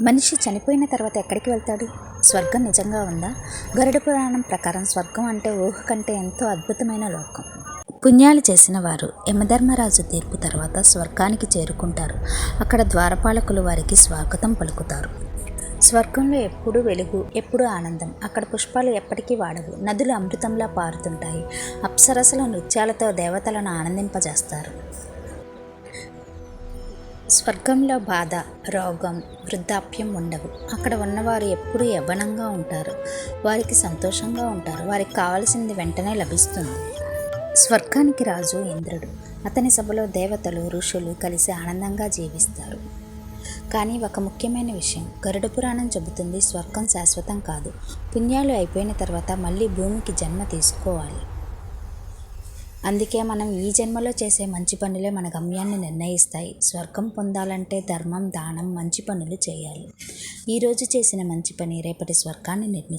మనిషి చనిపోయిన తర్వాత ఎక్కడికి వెళ్తాడు? స్వర్గం నిజంగా ఉందా? గరుడ పురాణం ప్రకారం స్వర్గం అంటే ఊహ కంటే ఎంతో అద్భుతమైన లోకం. పుణ్యాలు చేసిన వారు యమధర్మరాజు తీర్పు తర్వాత స్వర్గానికి చేరుకుంటారు. అక్కడ ద్వారపాలకులు వారికి స్వాగతం పలుకుతారు. స్వర్గంలో ఎప్పుడూ వెలుగు, ఎప్పుడూ ఆనందం. అక్కడ పుష్పాలు ఎప్పటికీ వాడవు, నదులు అమృతంలా పారుతుంటాయి. అప్సరసల నృత్యాలతో దేవతలను ఆనందింపజేస్తారు. స్వర్గంలో బాధ, రోగం, వృద్ధాప్యం ఉండవు. అక్కడ ఉన్నవారు ఎప్పుడూ యవ్వనంగా ఉంటారు. వారికి సంతోషంగా ఉంటారు. వారికి కావలసింది వెంటనే లభిస్తుంది. స్వర్గానికి రాజు ఇంద్రుడు. అతని సభలో దేవతలు, ఋషులు కలిసి ఆనందంగా జీవిస్తారు. కానీ ఒక ముఖ్యమైన విషయం గరుడ పురాణం చెబుతుంది, స్వర్గం శాశ్వతం కాదు. పుణ్యాలు అయిపోయిన తర్వాత మళ్ళీ భూమికి జన్మ తీసుకోవాలి. అందుకే మనం ఈ జన్మలో చేసే మంచి పనులే మన గమ్యాన్ని నిర్ణయిస్తాయి. స్వర్గం పొందాలంటే ధర్మం, దానం, మంచి పనులు చేయాలి. ఈరోజు చేసిన మంచి పని రేపటి స్వర్గాన్ని నిర్మిస్తుంది.